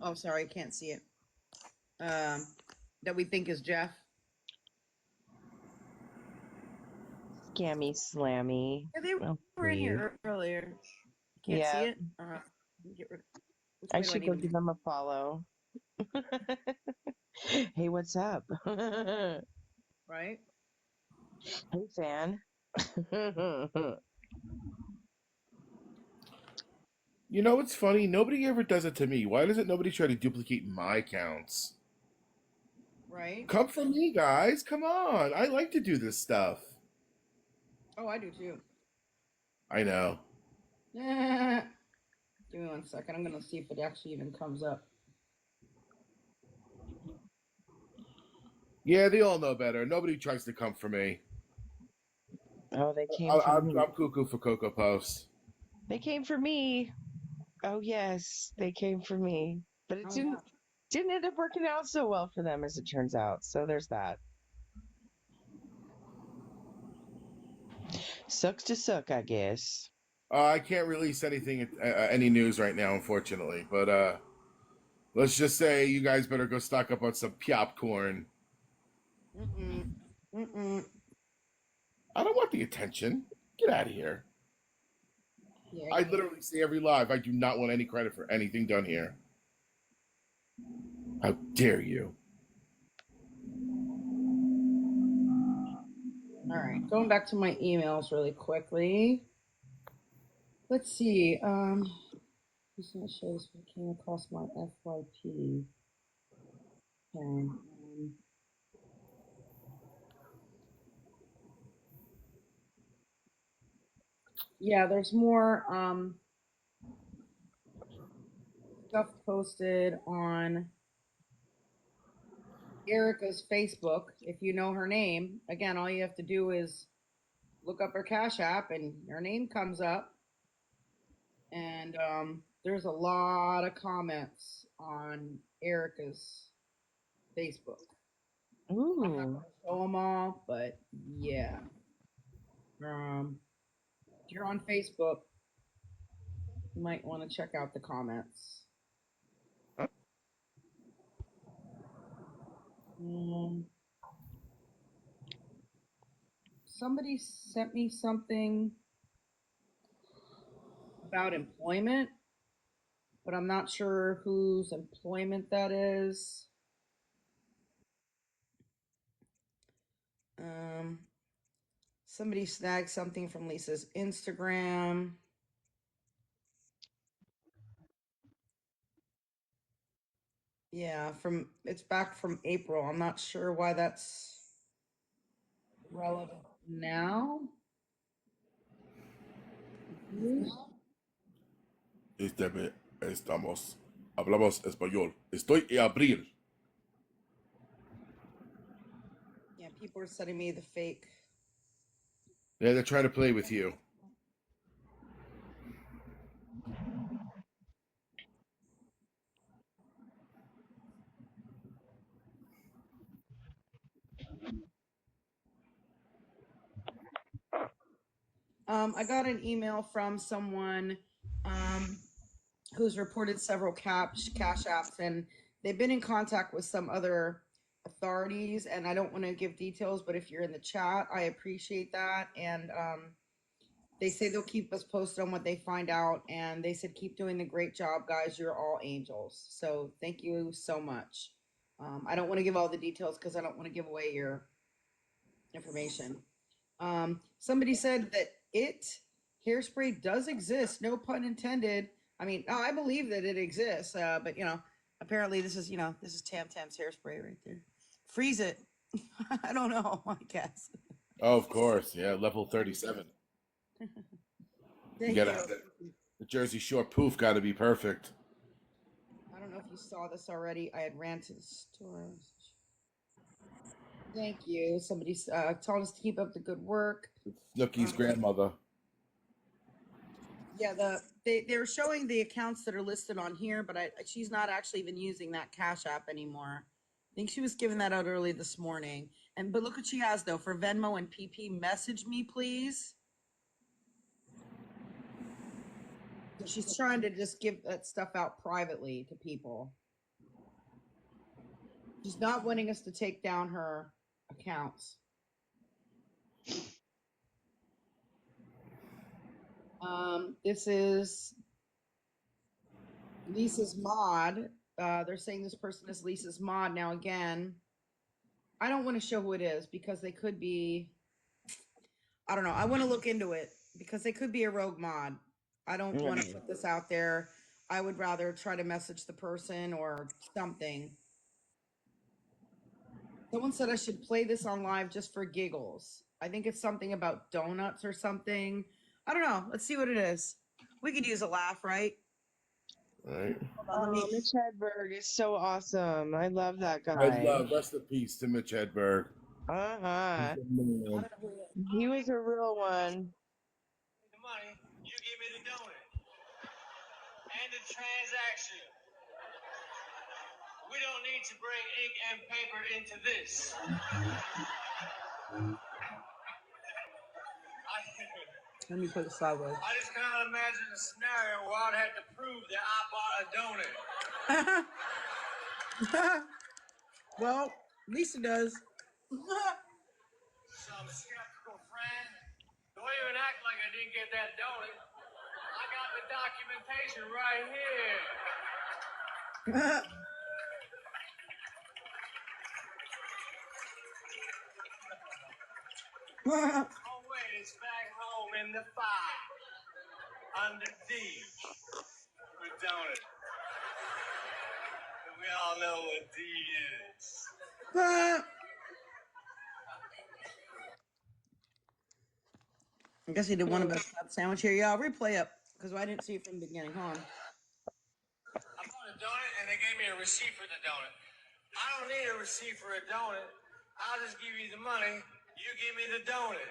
Oh, sorry, I can't see it. That we think is Jeff. Scammy Slammy. Yeah, they Oh, were in please. here earlier. Can't see Yeah, it. Get rid. Which I way do I should need go to give move? them a follow. Hey, what's up? Hey, Right. fan. You know what's funny? Nobody ever does it to me. Why doesn't nobody try to duplicate my counts? Right. Come from me, guys. Come on. I like to do this stuff. Oh, I do too. I know. Give me 1 second. I'm gonna see if it actually even comes up. Yeah, they all know better. Nobody tries to come for me. Oh, they came I, for I'm, me. I'm cuckoo for Cocoa Puffs. They came for me. Oh yes, they came for me. But it Oh yeah. didn't end up working out so well for them as it turns out. So there's that. Sucks to suck, I guess. I can't release anything, any news right now, unfortunately. But let's just say you guys better go stock up on some popcorn. Mm-mm. Mm-mm. I don't want the attention. Get out of here. Yeah, I give me. literally say every live. I do not want any credit for anything done here. How dare you? All right. Going back to my emails really quickly. Let's see. Just gonna show this what came across my FYP. Okay. Yeah, there's more stuff posted on Erica's Facebook. If you know her name, again, all you have to do is look up her Cash App, and her name comes up. And there's a lot of comments on Erica's Facebook. I'm not Ooh. going to show them all, but yeah. If you're on Facebook, you might want to check out the comments. Um, Somebody sent me something about employment, but I'm not sure whose employment that is. Um, Somebody snagged something from Lisa's Instagram. Yeah, from it's back from April. I'm not sure why that's relevant now. Confused. Estamos. Hablamos español. Estoy en abrir. Yeah, people are sending me the fake. Yeah, they're trying to play with you. I got an email from someone um, who's reported several cash apps, and they've been in contact with some other authorities. And I don't want to give details, but if you're in the chat, I appreciate that. And they say they'll keep us posted on what they find out. And they said, keep doing the great job, guys. You're all angels. So thank you so much. I don't want to give all the details because I don't want to give away your information. Somebody said that it hairspray does exist. No pun intended. I mean, I believe that it exists, but apparently this is Tam Tam's hairspray right there. Freeze it. I don't know. I guess. Oh, of course. Yeah, level 37. You Thank gotta you. have the Jersey Shore poof. Got to be perfect. I don't know if you saw this already. I had ran to the store. Thank you. Somebody's told us to keep up the good work. Snooky's Um, grandmother. yeah, they're showing the accounts that are listed on here, but she's not actually even using that Cash App anymore. I think she was giving that out early this morning. But look what she has though for Venmo and PP. Message me, please. So she's trying to just give that stuff out privately to people. She's not wanting us to take down her accounts. This is Lisa's mod. They're saying this person is Lisa's mod. Now, again, I don't want to show who it is because they could be, I don't know. I want to look into it because they could be a rogue mod. I don't want to put this out there. I would rather try to message the person or something. Someone said I should play this on live just for giggles. I think it's something about donuts or something. I don't know. Let's see what it is. We could use a laugh, right? Right. Hold on, let me- Mitch Hedberg is so awesome. I love that I guy. love rest in peace to Mitch Hedberg. Uh-huh. He's a man. He was a real one. The money, you give me the donut. And the transaction. We don't need to bring ink and paper into this. Let me put it sideways. I just cannot imagine a scenario where I'd have to prove that I bought a donut. Well, Lisa does. Some skeptical friend. Don't even act like I didn't get that donut. I got the documentation right here. Oh wait, it's back home in the file. Under D. For donut. And we all know what D is. I guess he did one about a sandwich here. Yeah, I'll replay it because I didn't see it from the beginning. Hold on. I bought a donut and they gave me a receipt for the donut. I don't need a receipt for a donut. I'll just give you the money. You give me the donut.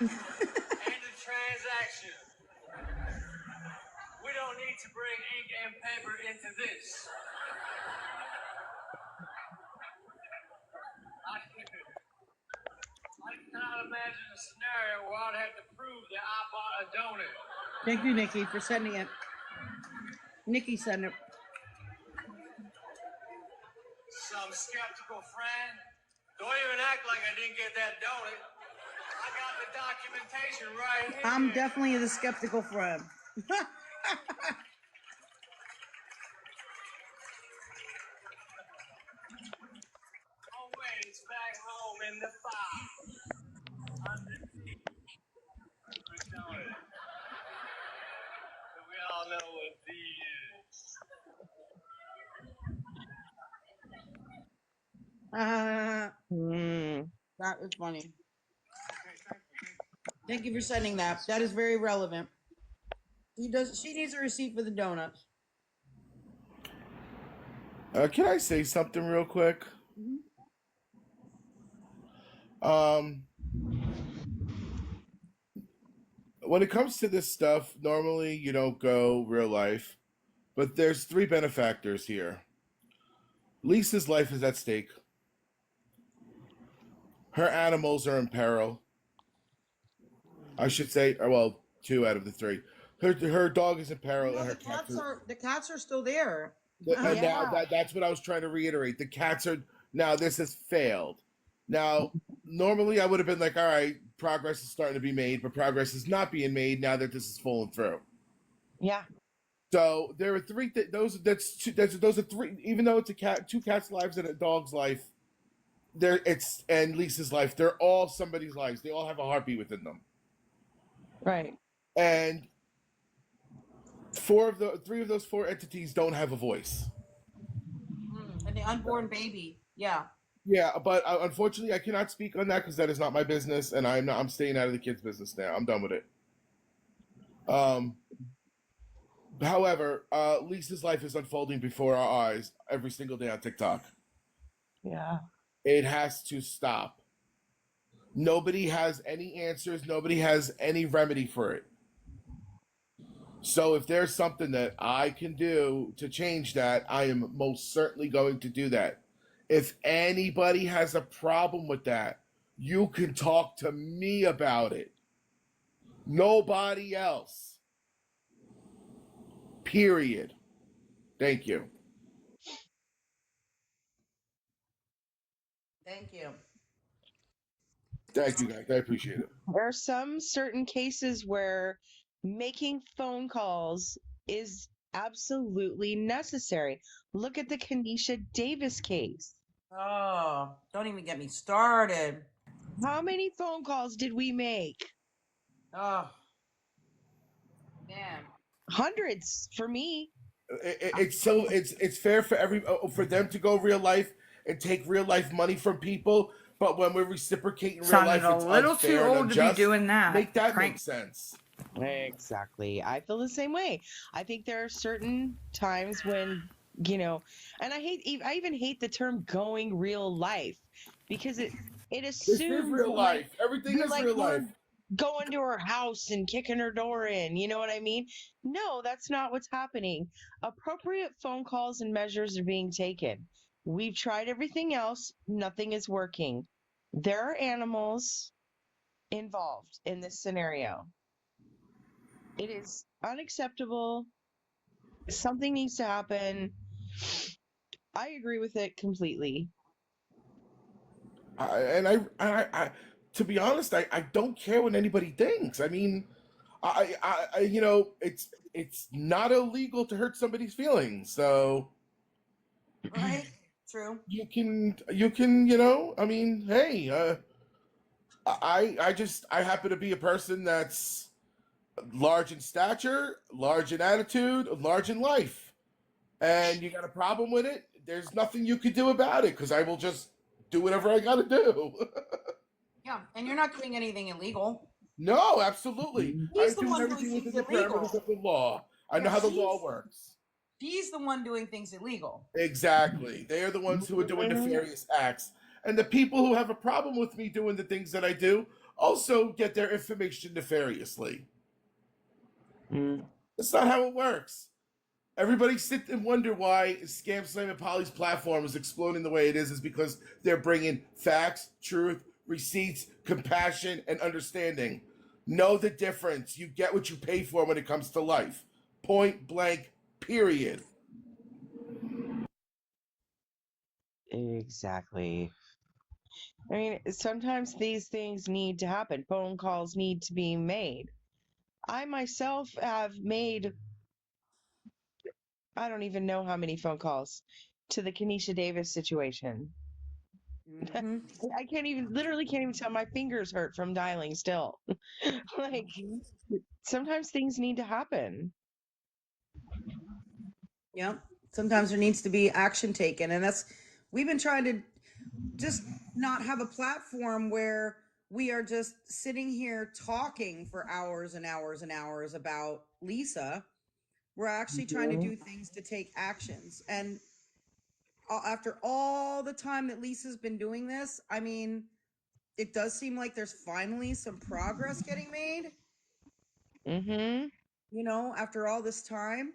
And the transaction. We don't need to bring ink and paper into this. I cannot imagine a scenario where I'd have to prove that I bought a donut. Thank you, Nikki, for sending it. Nikki sent it. Some skeptical friend. Don't even act like I didn't get that donut. I got the documentation right here. I'm definitely the skeptical friend. Oh wait, it's back home in the file. Underneath. For donut. And we all know what D is. That was funny. Thank you for sending that. That is very relevant. She needs a receipt for the donuts. Can I say something real quick? When it comes to this stuff, normally you don't go real life, but there's three benefactors here. Lisa's life is at stake. Her animals are in peril. I should say, well, 2 out of the 3. Her dog is in peril. No, And her the cats are still there. And now that's what I was trying to reiterate. The cats are now. This has failed. Now, normally I would have been like, all right, progress is starting to be made, but progress is not being made now that this is falling through. Yeah. So there are 3. Those are 3. Even though it's 2 cats' lives and a dog's life, and Lisa's life. They're all somebody's lives. They all have a heartbeat within them. Right. And 3 of those 4 entities don't have a voice. And the unborn baby. Yeah. Yeah, but unfortunately, I cannot speak on that because that is not my business, and I'm staying out of the kids' business now. I'm done with it. However, Lisa's life is unfolding before our eyes every single day on TikTok. Yeah. It has to stop. Nobody has any answers. Nobody has any remedy for it. So if there's something that I can do to change that, I am most certainly going to do that. If anybody has a problem with that, you can talk to me about it. Nobody else. Period. Thank you. Thank you. Thank you, guys. I appreciate it. There are some certain cases where making phone calls is absolutely necessary. Look at the Kenesha Davis case. Oh, don't even get me started. How many phone calls did we make? Oh, man. Hundreds for me. It's fair for them to go real life and take real life money from people, but when we're reciprocating real life, Sounded a it's little unfair too and old to be unjust. doing that. Make that Crank. make sense. Exactly. I feel the same way. I think there are certain times when, and I even hate the term going real life because it This is assumes real that, life. Everything is real we're life. going to her house and kicking her door in. You know what I mean? No, that's not what's happening. Appropriate phone calls and measures are being taken. We've tried everything else. Nothing is working. There are animals involved in this scenario. It is unacceptable. Something needs to happen. I agree with it completely. To be honest, I don't care what anybody thinks. I mean, it's not illegal to hurt somebody's feelings. So Right? True. I mean, hey, I happen to be a person that's large in stature, large in attitude, large in life. And you got a problem with it, there's nothing you can do about it because I will just do whatever I got to do. Yeah, and you're not doing anything illegal. No, absolutely. He's I'm the doing one doing everything within things the illegal. parameters of the law. I know Yeah, how the law works. He's the one doing things illegal. Exactly. They are the ones who are doing nefarious acts. And the people who have a problem with me doing the things that I do also get their information nefariously. That's not how it works. Everybody sit and wonder why Scam Slam and Polly's platform is exploding the way it is because they're bringing facts, truth, receipts, compassion, and understanding. Know the difference. You get what you pay for when it comes to life. Point blank, period. Exactly. I mean, sometimes these things need to happen. Phone calls need to be made. I myself have made, I don't even know how many phone calls to the Kenesha Davis situation. Mm-hmm. I literally can't even tell. My fingers hurt from dialing still. Like, sometimes things need to happen. Yep. Sometimes there needs to be action taken. And we've been trying to just not have a platform where we are just sitting here talking for hours and hours and hours about Lisa. We're actually trying to do things to take actions. And after all the time that Lisa's been doing this, I mean, it does seem like there's finally some progress getting made. After all this time.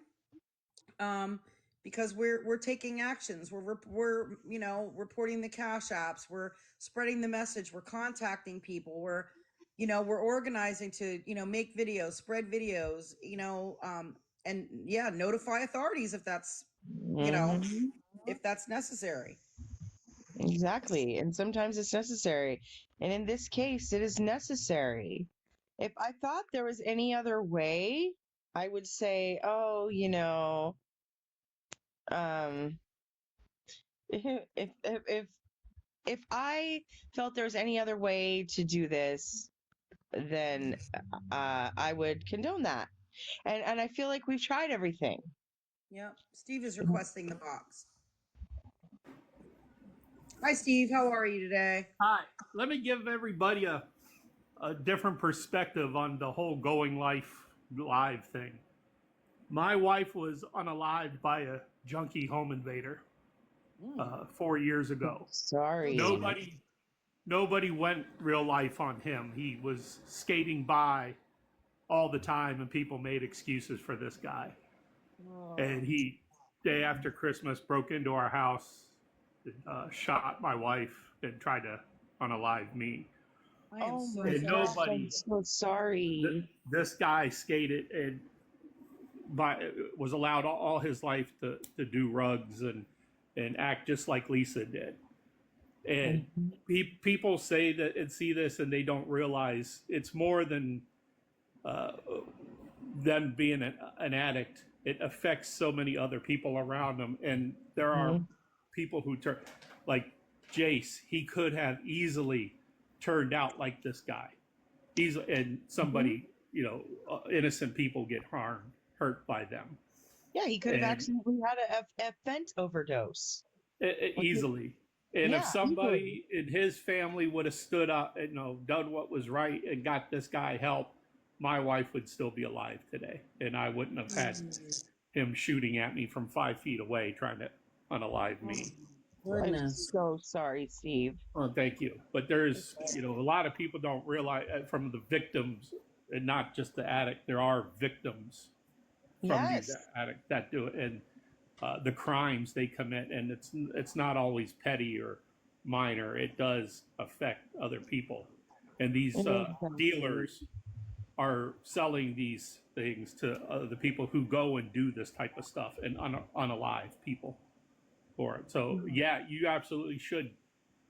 Because we're taking actions. We're reporting the cash apps. We're spreading the message. We're contacting people. We're organizing to make videos, spread videos. And yeah, notify authorities if that's if that's necessary. Exactly. And sometimes it's necessary. And in this case, it is necessary. If I thought there was any other way, I would say, oh, if I felt there was any other way to do this, then I would condone that. And I feel like we've tried everything. Yep. Steve is requesting the box. Hi, Steve. How are you today? Hi. Let me give everybody a different perspective on the whole going live thing. My wife was unalived by a junkie home invader 4 years ago. Sorry. Nobody went real life on him. He was skating by all the time, and people made excuses for this guy. And he, day after Christmas, broke into our house, shot my wife, and tried to unalive me. I am so and sorry. nobody. I'm so sorry. This guy skated, and was allowed all his life to do rugs and act just like Lisa did. And people say that and see this and they don't realize it's more than them being an addict. It affects so many other people around them. And there are people who turn, like Jace, he could have easily turned out like this guy. And somebody, innocent people get hurt by them. Yeah, he could have And- accidentally had a fent overdose. Easily. And if Yeah, somebody in his family would have stood up and done what was right and got this guy help, my wife would still be alive today, and I wouldn't have had him shooting at me from 5 feet away trying to unalive me. I'm Goodness. so sorry, Steve. Oh, thank you. But there's, a lot of people don't realize from the victims, and not just the addict. There are victims from Yes. these addicts that do it, and the crimes they commit, and it's not always petty or minor. It does affect other people, and these dealers are selling these things to the people who go and do this type of stuff and unalive people for it. So yeah, you absolutely should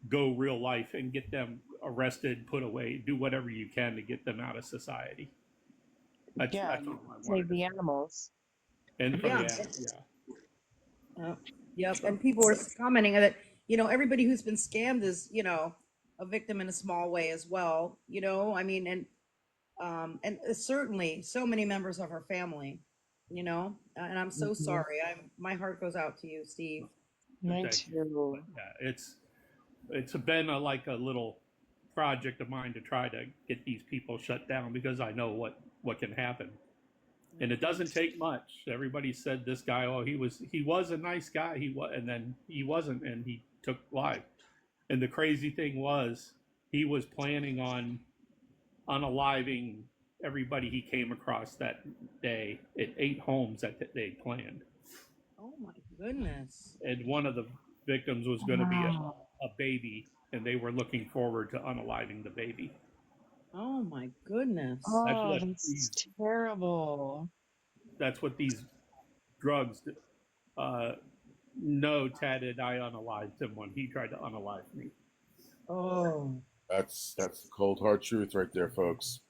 go real life and get them arrested, put away, do whatever you can to get them out of society. That's what I Save wanted the to say. animals. And Yeah. yeah. Yep. And people were commenting that, everybody who's been scammed is, a victim in a small way as well. I mean, and certainly so many members of her family, and I'm so sorry. My heart goes out to you, Steve. Me Thank too. Yeah, it's been like a little project of mine to try to get these people shut down because I know what can happen, and it doesn't take much. Everybody said this guy, he was a nice guy, and then he wasn't, and he took life. And the crazy thing was, he was planning on unaliving everybody he came across that day at 8 homes that they planned. Oh my goodness. And one of the victims was going to be a baby, and they were looking forward to unaliving the baby. Oh my goodness. Oh, what that's these- terrible. That's what these drugs do. No, Ted and I unalived him when he tried to unalive me. Oh. That's the cold hard truth right there, folks.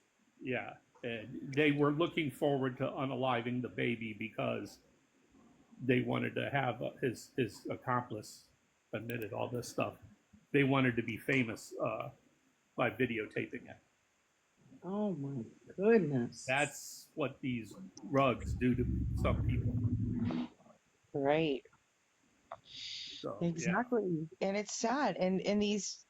Yeah, and they were looking forward to unaliving the baby because they wanted to have his accomplice admitted all this stuff. They wanted to be famous by videotaping it. Oh my goodness. That's what these drugs do to some people. Right. So, yeah. Exactly. And it's sad. And these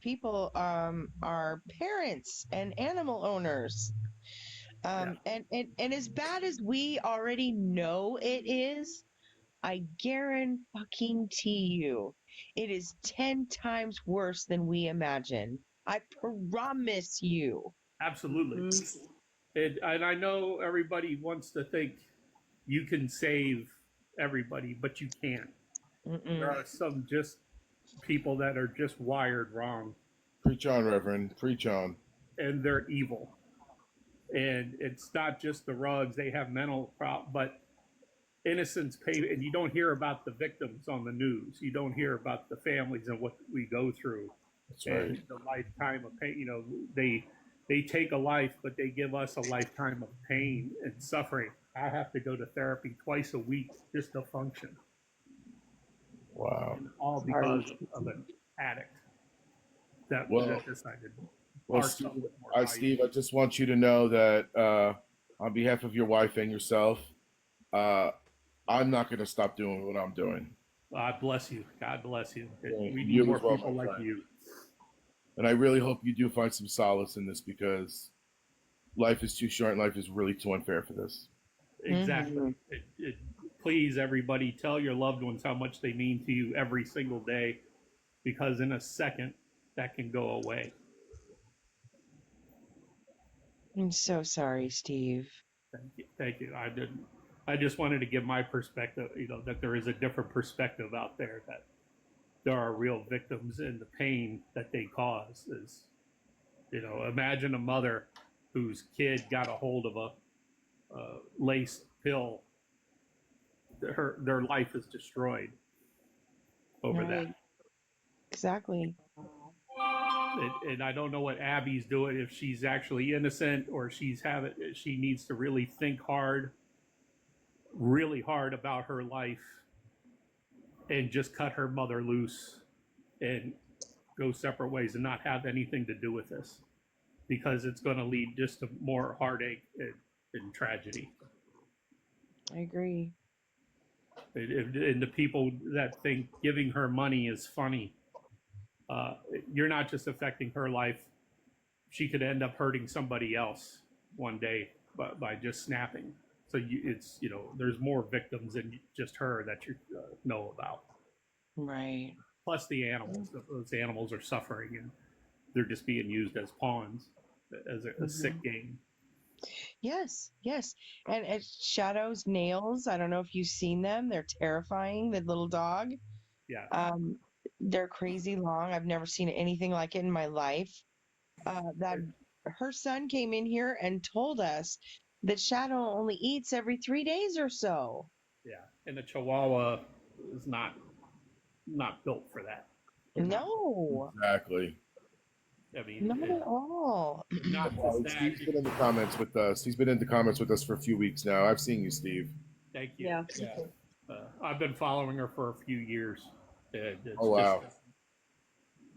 people are parents and animal owners. And as bad as we already know it is, I guarantee you it is 10 times worse than we imagine. I promise you. Absolutely. Mhm. And I know everybody wants to think you can save everybody, but you can't. There are some just people that are just wired wrong, Preach on, Reverend. Preach on. and they're evil. And it's not just the rugs; they have mental problems. But innocence pay, and you don't hear about the victims on the news. You don't hear about the families and what we go through, That's right. and the lifetime of pain. They take a life, but they give us a lifetime of pain and suffering. I have to go to therapy twice a week just to function. Wow. And all because of an addict that decided. Well, our Steve, stuff was more Steve, I just want you to know that on behalf of your wife and yourself, I'm not going to stop doing what I'm doing. God bless you. God bless you. Yeah, We you need more as well, people my like friend. you. And I really hope you do find some solace in this because life is too short and life is really too unfair for this. Exactly. Please, everybody, tell your loved ones how much they mean to you every single day, because in a second, that can go away. I'm so sorry, Steve. Thank you. Thank you. I just wanted to give my perspective, that there is a different perspective out there, that there are real victims, and the pain that they cause is, imagine a mother whose kid got a hold of a laced pill, their life is destroyed over Right. that. Exactly. And I don't know what Abby's doing, if she's actually innocent or she needs to really think really hard about her life and just cut her mother loose and go separate ways and not have anything to do with this, because it's going to lead just to more heartache and tragedy. I agree. And the people that think giving her money is funny, you're not just affecting her life. She could end up hurting somebody else one day by just snapping. So there's more victims than just her that you know about. Right. Plus the animals. Those animals are suffering, and they're just being used as pawns, as a sick game. Yes, yes. And Shadow's nails, I don't know if you've seen them. They're terrifying, the little dog. Yeah. They're crazy long. I've never seen anything like it in my life. That her son came in here and told us that Shadow only eats every 3 days or so. Yeah. And the Chihuahua is not built for that. No, Exactly. I mean, not at all. not Well, just that. Steve's been in the comments with us. He's been in the comments with us for a few weeks now. I've seen you, Steve. Thank you. Yeah. I've been following her for a few years. It's Oh, wow. just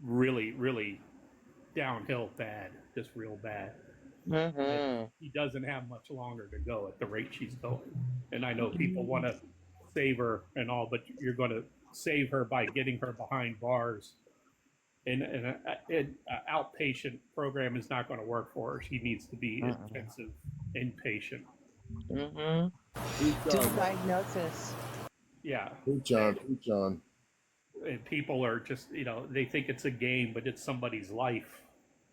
really, really downhill bad, just real bad. Mm-hmm. He doesn't have much longer to go at the rate she's going. And I know people want to save her and all, but you're going to save her by getting her behind bars. And an outpatient program is not going to work for her. She needs to be intensive inpatient. Mm-hmm. Just diagnosis. Yeah. Preach on, preach on. And people are just, they think it's a game, but it's somebody's life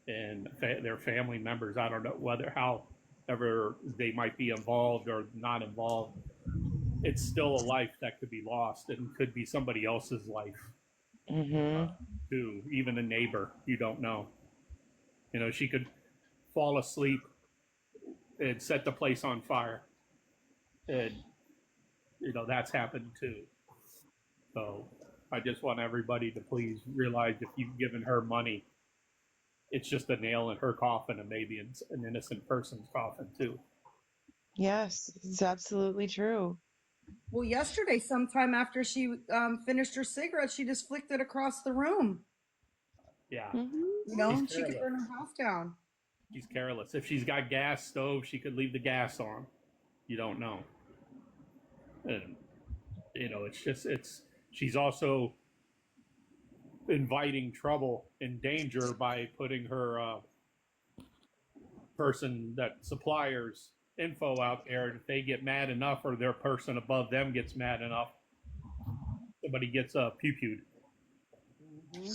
and their family members. I don't know however they might be involved or not involved. It's still a life that could be lost and could be somebody else's life. Mm-hmm. Too. Even a neighbor, you don't know. She could fall asleep and set the place on fire. And, that's happened too. So I just want everybody to please realize if you've given her money, it's just a nail in her coffin and maybe an innocent person's coffin too. Yes, it's absolutely true. Well, yesterday, sometime after she finished her cigarette, she just flicked it across the room. Yeah. Mm-hmm. She could burn her house down. She's careless. If she's got gas stove, she could leave the gas on. You don't know. And, she's also inviting trouble and danger by putting her person that suppliers info out there. And if they get mad enough or their person above them gets mad enough, somebody gets pew-pewed.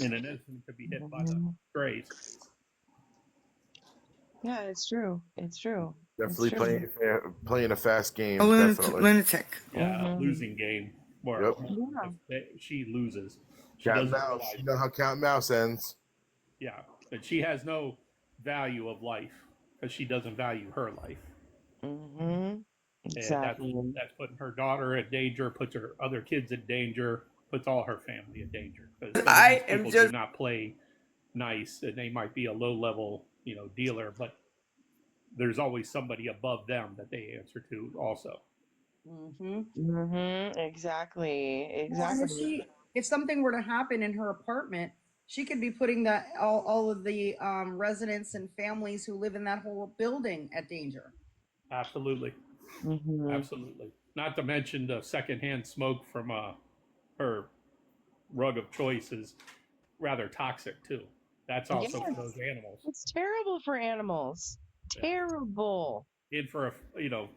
And an innocent could be hit by the strays. Yeah, it's true. It's true. Definitely It's true. playing a fast game. Definitely. Lunatic. Yeah, losing game. Where she loses. She Cat and doesn't mouse. realize You know how cat and mouse ends. Yeah, but she has no value of life because she doesn't value her life. Mm-hmm. Exactly. And that's putting her daughter at danger, puts her other kids at danger, puts all her family in danger. Because people do not play nice, and they might be a low-level, dealer, but there's always somebody above them that they answer to also. Mm-hmm. Mm-hmm. Exactly. If something were to happen in her apartment, she could be putting all of the residents and families who live in that whole building at danger. Absolutely. Mm-hmm. Absolutely. Not to mention the secondhand smoke from her rug of choice is rather toxic too. That's also for those animals. It's terrible for animals. Terrible. And for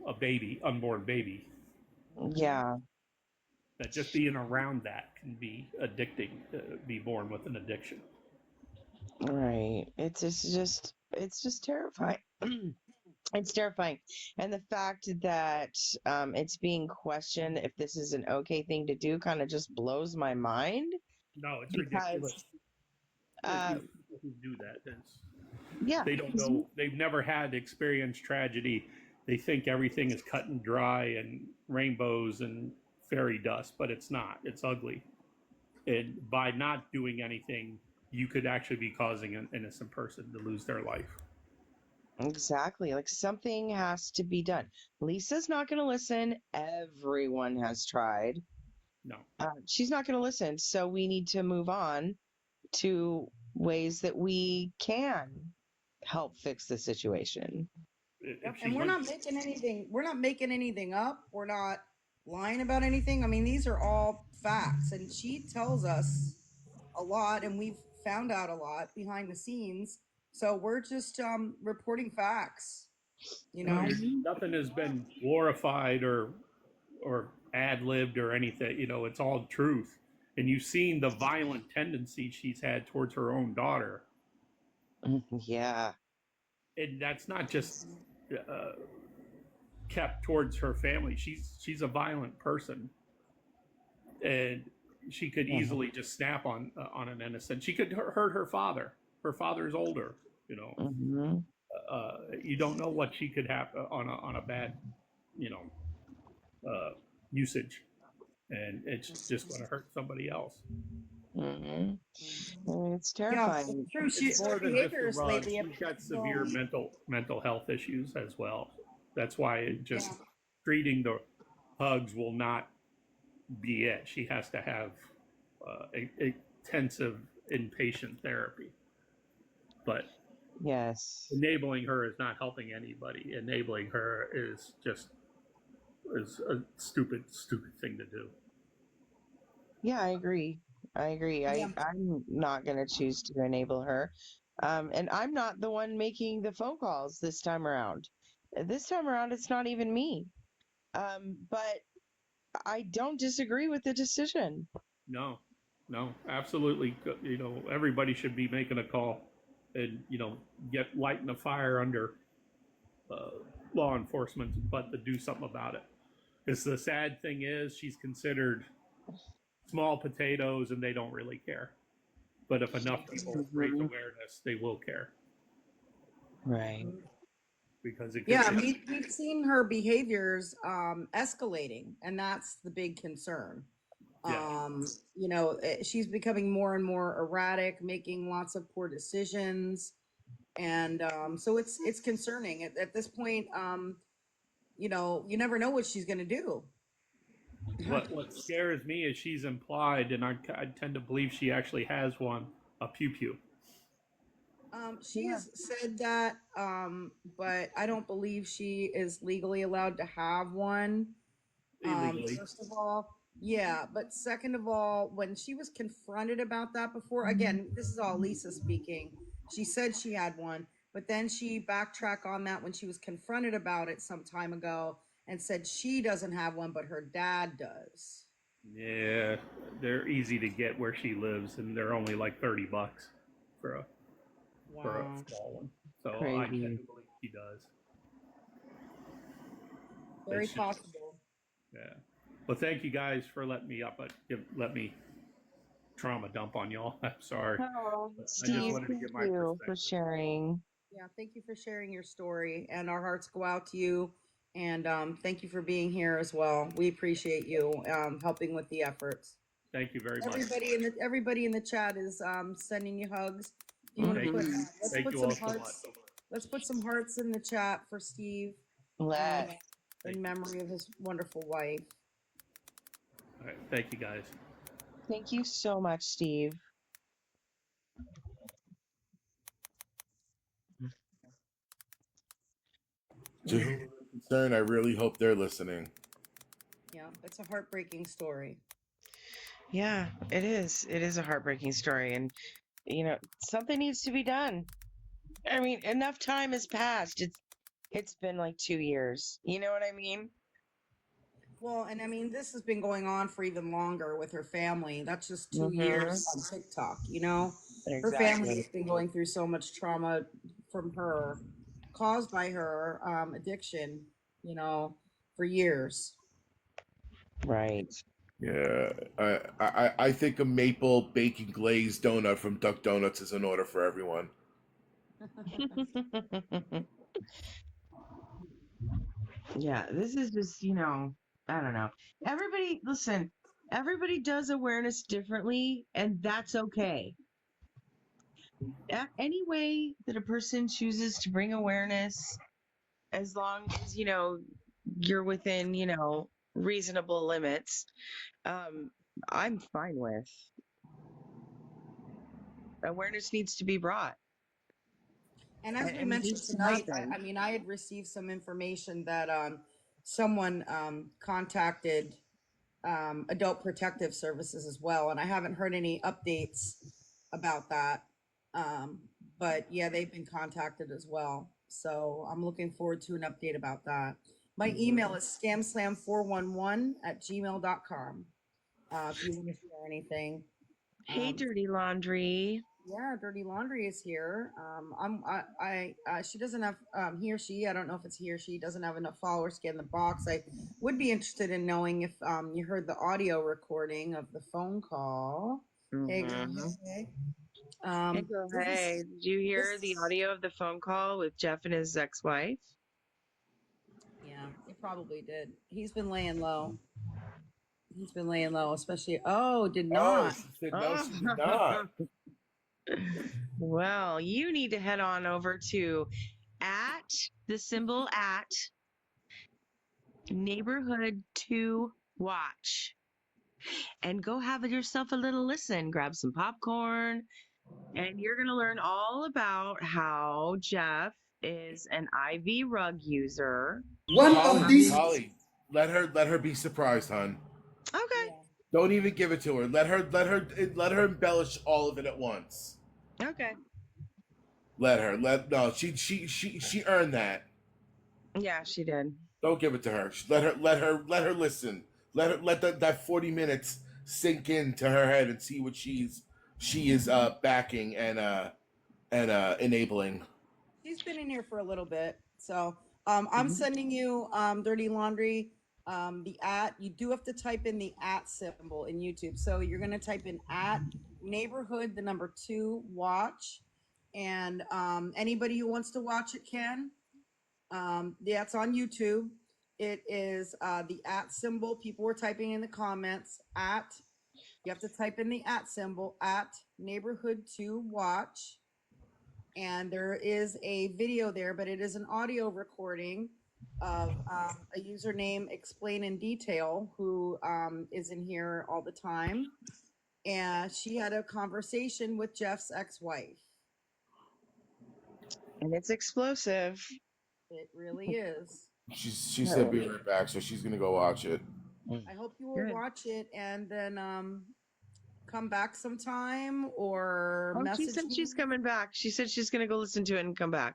a baby, unborn baby. Yeah. That just being around that can be addicting. Be born with an addiction. Right. It's just terrifying. It's terrifying. And the fact that it's being questioned if this is an okay thing to do kind of just blows my mind. No, it's ridiculous. People who do that, yeah, they don't know. They've never had experienced tragedy. they think everything is cut and dry and rainbows and fairy dust, but it's not. It's ugly. And by not doing anything, you could actually be causing an innocent person to lose their life. Exactly. Like something has to be done. Lisa's not going to listen. Everyone has tried. No. She's not going to listen. So we need to move on to ways that we can help fix the situation. Yep, and we're not making anything up. We're not lying about anything. I mean, these are all facts, and she tells us a lot, and we've found out a lot behind the scenes. So we're just reporting facts, you know. Nothing has been glorified or ad-libbed or anything. It's all truth. And you've seen the violent tendency she's had towards her own daughter. Yeah. And that's not just kept towards her family. She's a violent person, and she could easily just snap on an innocent. She could hurt her father. Her father's older. Mm-hmm. You don't know what she could have on a bad, usage, and it's just going to hurt somebody else. Mm-hmm. It's terrifying. Yeah, it's true. It's more than just the Behaviors rug. lately. She's got severe mental health issues as well. That's why treating the hugs will not be it. She has to have intensive inpatient therapy. But Yes. enabling her is not helping anybody. Enabling her is a stupid thing to do. Yeah, I agree. Yeah. I'm not going to choose to enable her. And I'm not the one making the phone calls this time around. This time around, it's not even me. But I don't disagree with the decision. No, absolutely. Everybody should be making a call and, get lighting the fire under law enforcement, but to do something about it. Because the sad thing is she's considered small potatoes and they don't really care. But if enough people raise awareness, they will care. Right. Because it We've seen her behaviors escalating, and that's the big concern. Yeah. She's becoming more and more erratic, making lots of poor decisions, and so it's concerning at this point. You never know what she's going to do. What scares me is she's implied, and I tend to believe she actually has one, a pew pew. She's said that, but I don't believe she is legally allowed to have one. Illegally. First of all, yeah, but second of all, when she was confronted about that before, again, this is all Lisa speaking. She said she had one, but then she backtracked on that when she was confronted about it some time ago and said she doesn't have one, but her dad does. Yeah, they're easy to get where she lives, and they're only like $30 for a small one. So I tend to believe she does. Very possible. Yeah. Well, thank you guys for letting me let me trauma dump on y'all. I'm sorry. Oh, I just Steve, wanted to thank get my you for perspective. sharing. Yeah, thank you for sharing your story, and our hearts go out to you. And thank you for being here as well. We appreciate you helping with the efforts. Thank you very much. Everybody in the chat is sending you hugs. You want to Thank you all so much. Let's put some hearts in the chat for Steve. In memory of his wonderful wife. All right, thank you guys. Thank you so much, Steve. Concern, I really hope they're listening. Yeah, it's a heartbreaking story. Yeah, it is. It is a heartbreaking story, and something needs to be done. I mean, enough time has passed. It's been like 2 years. You know what I mean? Well, and I mean, this has been going on for even longer with her family. That's just 2 years on TikTok, Exactly. Her family has been going through so much trauma from her, caused by her addiction, for years. Right. Yeah, I think a maple bacon glazed donut from Duck Donuts is in order for everyone. Yeah, this is just, I don't know. Everybody, listen, everybody does awareness differently, and that's okay. Any way that a person chooses to bring awareness, as long as, you're within, reasonable limits, um, I'm fine with. Awareness needs to be brought, And as we and it mentioned needs to tonight, happen. I mean, I had received some information that someone contacted Adult Protective Services as well, and I haven't heard any updates about that. Um, but yeah, they've been contacted as well. So I'm looking forward to an update about that. My email is scamslam411@gmail.com. If you want to share anything. Hey, Um, Dirty Laundry. yeah, Dirty Laundry is here. She doesn't have, he or she, I don't know if it's he or she, doesn't have enough followers to get in the box. I would be interested in knowing if, you heard the audio recording of the phone call. Hey, girl, Mm-hmm. hey. Hey, girl, This hey, is, did you hear the this, audio of the phone call with Jeff and his ex-wife? yeah, he probably did. He's been laying low. He's been laying low, especially, oh, did Oh, not. she said no, Oh, she did not. well, you need to head on over to at the symbol at neighborhood to watch and go have yourself a little listen. Grab some popcorn, and you're going to learn all about how Jeff is an IV rug user. One of these. Holly, let her be surprised, hon. Okay. Don't even give it to her. Let her embellish all of it at once. Okay. Let her. No. She earned that. Yeah, she did. Don't give it to her. Let her listen. Let that 40 minutes sink into her head and see what she is backing and enabling. She's been in here for a little bit. So I'm sending you Dirty Laundry. The at, you do have to type in the at symbol in YouTube. So you're going to type in at neighborhood, the number 2, watch. And anybody who wants to watch it can. Yeah, it's on YouTube. It is the at symbol. People were typing in the comments at, you have to type in the at symbol at neighborhood 2 watch. And there is a video there, but it is an audio recording of a username Explain in Detail, who is in here all the time. And she had a conversation with Jeff's ex-wife. And it's explosive. It really is. She said be right back, so she's gonna go watch it. I hope you will watch it and then come back sometime or She message said me. she's coming back. She said she's going to go listen to it and come back.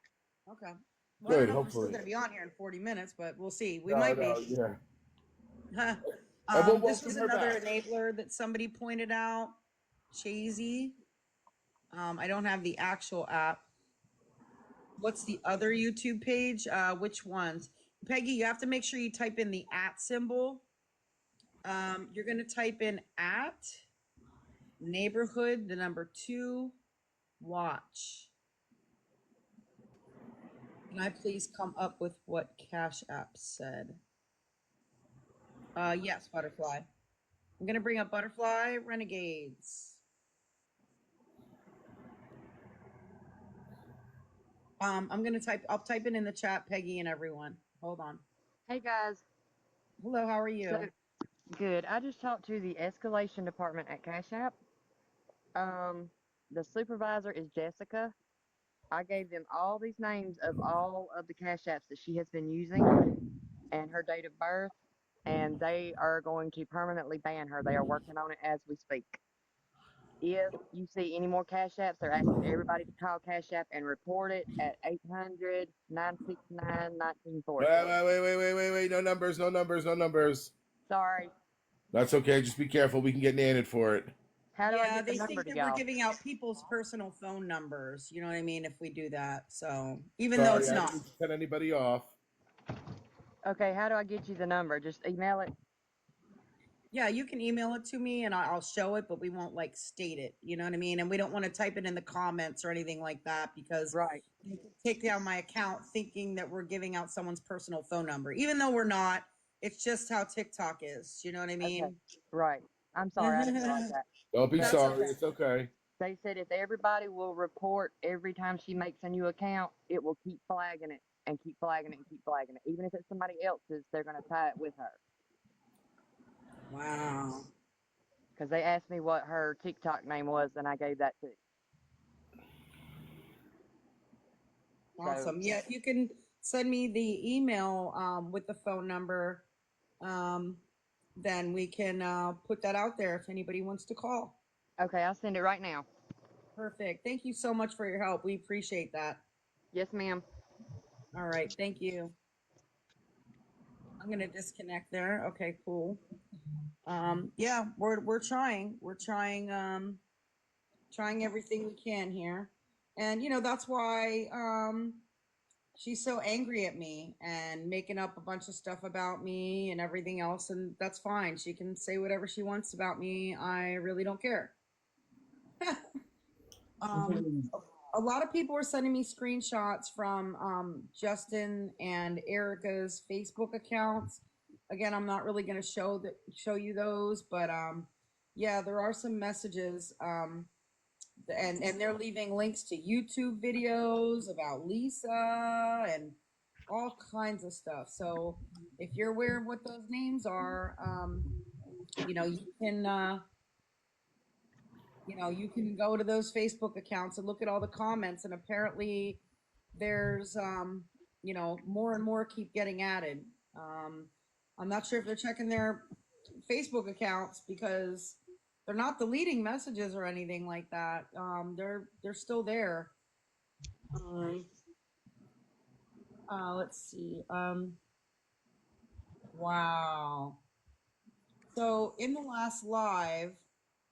Okay. Well, Good, I don't know if we're hopefully. still going to be on here in 40 minutes, but we'll see. We No, might no, be. Yeah. This was another enabler that somebody pointed out. Chazy. I don't have the actual app. What's the other YouTube page? Which ones? Peggy, you have to make sure you type in the at symbol. You're going to type in at neighborhood, the number 2, watch. Can I please come up with what Cash App said? Yes, Butterfly. I'm going to bring up Butterfly Renegades. I'm going to I'll type it in the chat, Peggy and everyone. Hold on. Hey guys. Hello, how are you? So, good. I just talked to the escalation department at Cash App. The supervisor is Jessica. I gave them all these names of all of the Cash Apps that she has been using and her date of birth, and they are going to permanently ban her. They are working on it as we speak. If you see any more Cash Apps, they're asking everybody to call Cash App and report it at 800-969-1940. Wait. No numbers. Sorry. That's okay. Just be careful. We can get nanted for it. How do I Yeah, get the they number think to that we're y'all? giving out people's personal phone numbers. You know what I mean? If we do that. So even though it's I not. didn't cut anybody off. Okay, how do I get you the number? Just email it? Yeah, you can email it to me and I'll show it, but we won't like state it. You know what I mean? And we don't want to type it in the comments or anything like that because Right. you can take down my account thinking that we're giving out someone's personal phone number, even though we're not. It's just how TikTok is. You know what I Okay. mean? Right. I'm sorry, I didn't realize that. Don't be But That's sorry. okay. It's okay. they said if everybody will report every time she makes a new account, it will keep flagging it and keep flagging it and keep flagging it. Even if it's somebody else's, they're going to tie it with her. Wow. Because they asked me what her TikTok name was, and I gave that too. Awesome. Yeah, if you can send me the email with the phone number, then we can put that out there if anybody wants to call. Okay, I'll send it right now. Perfect. Thank you so much for your help. We appreciate that. Yes, ma'am. All right. Thank you. I'm gonna disconnect there. Okay, cool. Yeah, we're trying. We're trying everything we can here. And that's why she's so angry at me and making up a bunch of stuff about me and everything else, and that's fine. She can say whatever she wants about me. I really don't care. um, a lot of people are sending me screenshots from Justin and Erica's Facebook accounts. Again, I'm not really going to show you those, but yeah, there are some messages, and they're leaving links to YouTube videos about Lisa and all kinds of stuff. So if you're aware of what those names are, you can go to those Facebook accounts and look at all the comments. And apparently, there's more and more keep getting added. I'm not sure if they're checking their Facebook accounts because they're not deleting messages or anything like that. They're still there. Let's see. Wow. So in the last live,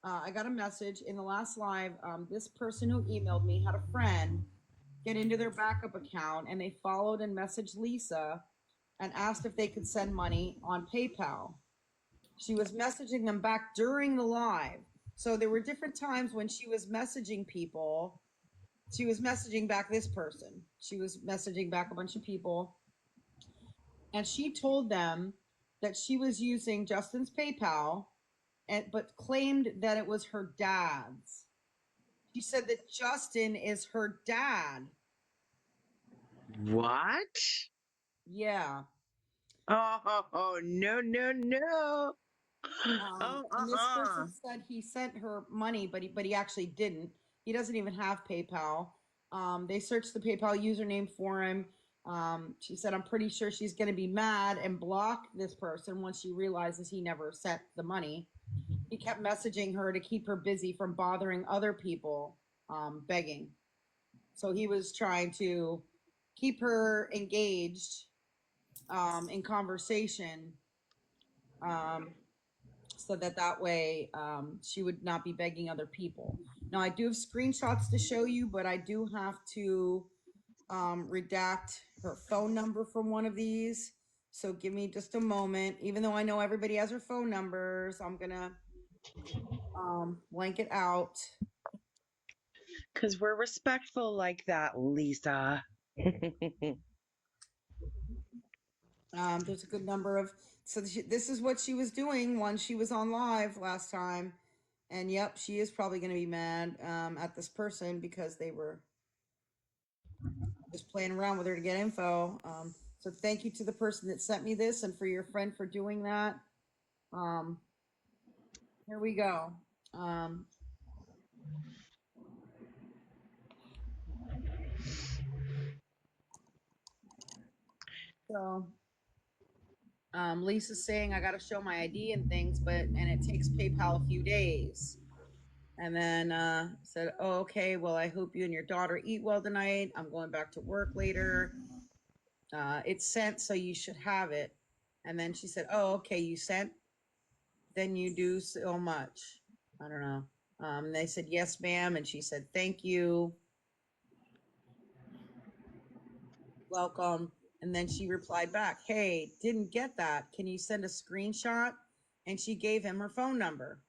I got a message in the last live. This person who emailed me had a friend get into their backup account and they followed and messaged Lisa and asked if they could send money on PayPal. She was messaging them back during the live. So there were different times when she was messaging people. She was messaging back this person. She was messaging back a bunch of people. And she told them that she was using Justin's PayPal, but claimed that it was her dad's. She said that Justin is her dad. What? Yeah. Oh, no, no, no. Oh, And this person said he sent her money, but he actually didn't. He doesn't even have PayPal. They searched the PayPal username for him. She said, I'm pretty sure she's going to be mad and block this person once she realizes he never sent the money. He kept messaging her to keep her busy from bothering other people, begging. So he was trying to keep her engaged in conversation, so that way she would not be begging other people. Now I do have screenshots to show you, but I do have to redact her phone number from one of these. So give me just a moment. Even though I know everybody has her phone numbers, I'm gonna blank it out. because we're respectful like that, Lisa. There's a good number of. So this is what she was doing when she was on live last time, and yep, she is probably going to be mad at this person because they were just playing around with her to get info. So thank you to the person that sent me this, and for your friend for doing that. Here we go. So Lisa's saying I got to show my ID and things, and it takes PayPal a few days. And then said, oh, okay, well, I hope you and your daughter eat well tonight. I'm going back to work later. It's sent, so you should have it. And then she said, oh, okay, you sent? Then you do so much. I don't know. And they said, yes, ma'am. And she said, thank you. Welcome. And then she replied back, hey, didn't get that. Can you send a screenshot? and she gave him her phone number.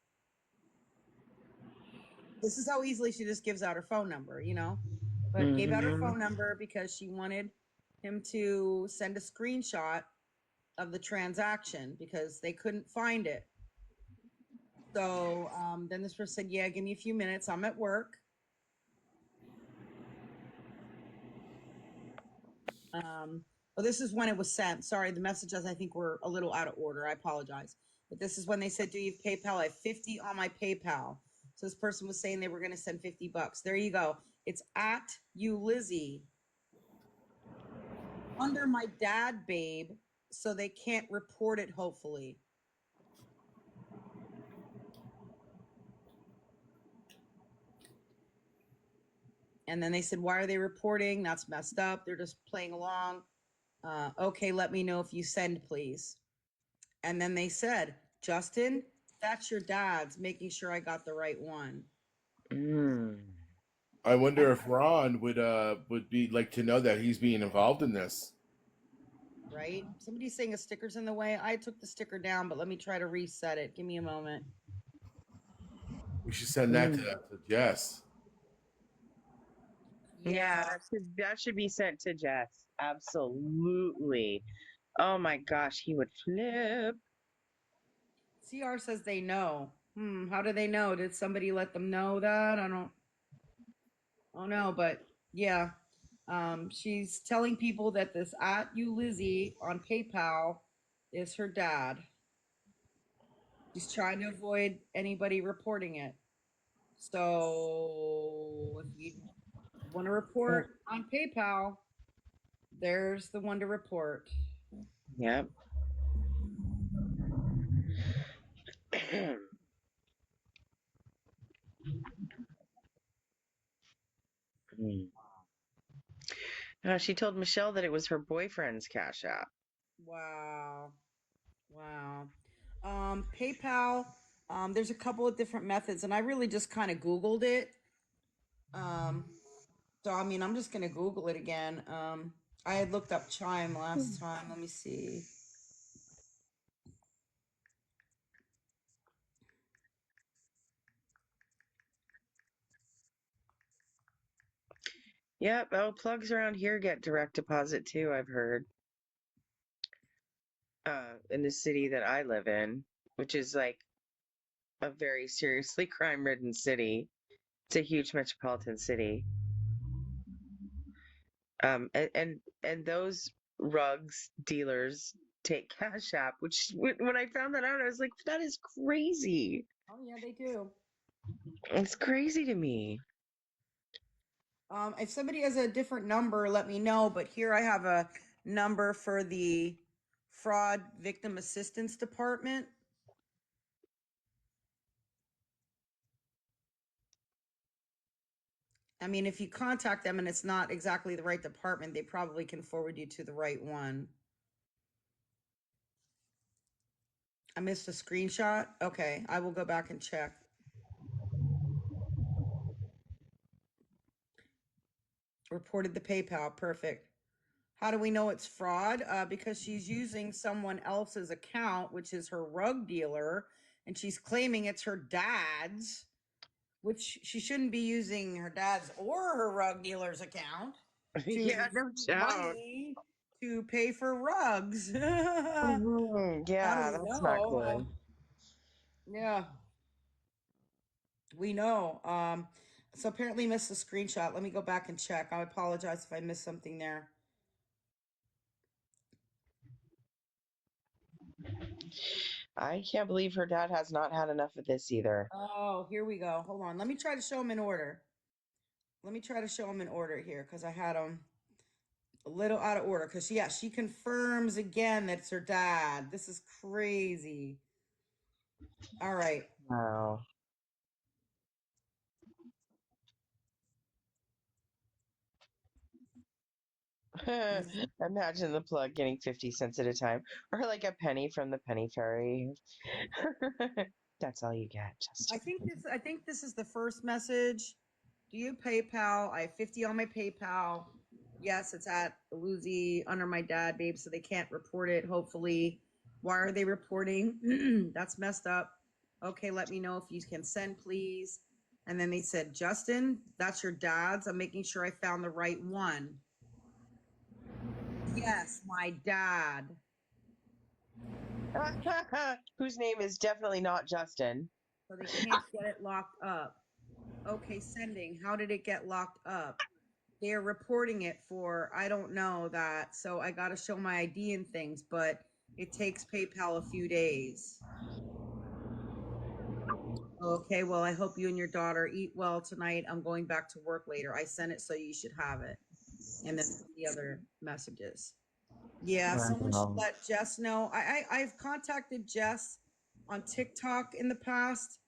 This is how easily she just gives out her phone number, you know, but gave out her phone number because she wanted him to send a screenshot of the transaction because they couldn't find it. So then this person said, yeah, give me a few minutes. I'm at work. Well, this is when it was sent. Sorry, the messages I think were a little out of order. I apologize. But this is when they said, do you have PayPal? I have 50 on my PayPal. So this person was saying they were going to send $50. There you go. It's at you, Lizzie. Under my dad, babe. So they can't report it, hopefully. And then they said, why are they reporting? That's messed up. They're just playing along. Okay, let me know if you send, please. And then they said, Justin, that's your dad's, making sure I got the right one. I wonder if Ron would be like to know that he's being involved in this. Right? Somebody's saying a sticker's in the way. I took the sticker down, but let me try to reset it. Give me a moment. We should send that to Jess. Yeah, that should be sent to Jess. Absolutely. Oh my gosh, he would flip. CR says they know. How do they know? Did somebody let them know that? I don't know, but yeah. She's telling people that this at you, Lizzie, on PayPal is her dad. She's trying to avoid anybody reporting it. So if you want to report on PayPal, there's the one to report. Yep. She told Michelle that it was her boyfriend's Cash App. Wow. PayPal, there's a couple of different methods, and I really just kind of Googled it. So I mean, I'm just gonna Google it again. I had looked up Chime last time. Let me see. Yep. Oh, plugs around here get direct deposit too, I've heard. In the city that I live in, which is like a very seriously crime-ridden city. It's a huge metropolitan city. And those rugs dealers take Cash App, which when I found that out, I was like, that is crazy. Oh yeah, they do. It's crazy to me. If somebody has a different number, let me know. But here I have a number for the Fraud Victim Assistance Department. I mean, if you contact them and it's not exactly the right department, they probably can forward you to the right one. I missed a screenshot. Okay, I will go back and check. Reported the PayPal. Perfect. How do we know it's fraud? Because she's using someone else's account, which is her rug dealer, and she's claiming it's her dad's, which she shouldn't be using her dad's or her rug dealer's account to Yeah, no doubt. money to pay for rugs. Yeah, that's not good. Yeah, we know. So apparently missed a screenshot. Let me go back and check. I apologize if I missed something there. I can't believe her dad has not had enough of this either. Oh, here we go. Hold on. Let me try to show them in order. Here because I had them a little out of order. Because, yeah, she confirms again that it's her dad. This is crazy. All right. Wow. Imagine the plug getting 50 cents at a time, or like a penny from the penny fairy. That's all you get. Just I think this is the first message. Do you PayPal? I have 50 on my PayPal. Yes, it's at Lucy under my dad, babe, so they can't report it, hopefully. Why are they reporting? That's messed up. Okay, let me know if you can send, please. And then they said, Justin, that's your dad's. I'm making sure I found the right one. Yes, my dad. Whose name is definitely not Justin. So they can't get it locked up. Okay, sending. How did it get locked up? They're reporting it for, I don't know that. So I got to show my ID and things, but it takes PayPal a few days. Okay, well, I hope you and your daughter eat well tonight. I'm going back to work later. I sent it, so you should have it. And then the other messages. Yeah, someone should let Jess know. I've contacted Jess on TikTok in the past.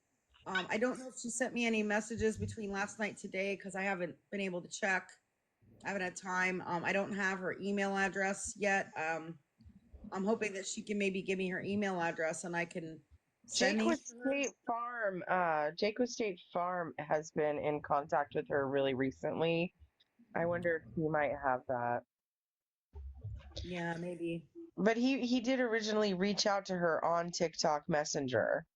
I don't know if she sent me any messages between last night and today because I haven't been able to check. I haven't had time. I don't have her email address yet. I'm hoping that she can maybe give me her email address and I can send Jake with these to her. State Farm. Jake with State Farm has been in contact with her really recently. I wonder if he might have that. Yeah, maybe. But he did originally reach out to her on TikTok Messenger.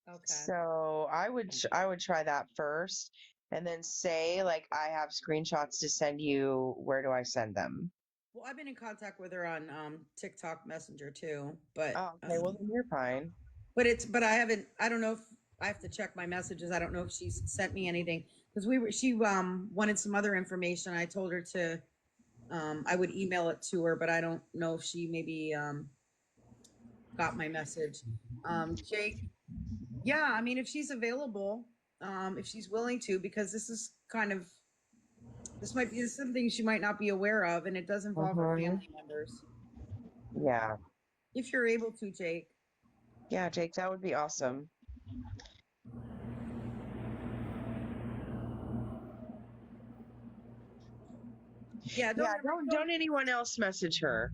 Okay. So I would try that first, and then say like I have screenshots to send you. Where do I send them? Well, I've been in contact with her on TikTok Messenger too, but Oh, okay. Well, then you're fine. but I haven't. I don't know if I have to check my messages. I don't know if she's sent me anything because she wanted some other information. I told her to I would email it to her, but I don't know if she maybe got my message. Jake, yeah, I mean if she's available, if she's willing to, because this is kind of this might be something she might not be aware of, and it does involve her family members. Yeah. If you're able to, Jake. Yeah, Jake, that would be awesome. Yeah, don't anyone else message her.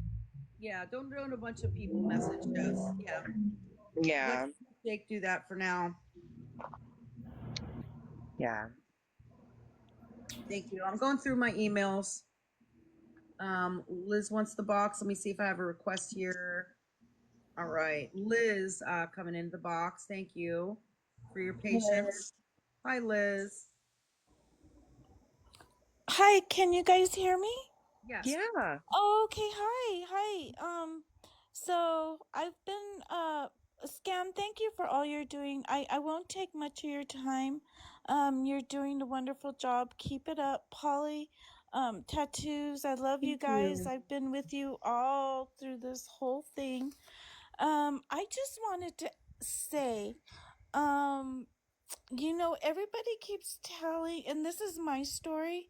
Yeah, don't a bunch of people message us. Yeah. Yeah. Let Jake do that for now. Yeah. Thank you. I'm going through my emails. Liz wants the box. Let me see if I have a request here. All right, Liz coming into the box. Thank you for your patience. Hi, Liz. Hi, can you guys hear me? Yes. Yeah. Oh, okay, hi. So I've been Scam, thank you for all you're doing. I won't take much of your time. You're doing a wonderful job. Keep it up, Polly. Tattoos, I love you guys. I've been with you all through this whole thing. I just wanted to say, everybody keeps telling, and this is my story.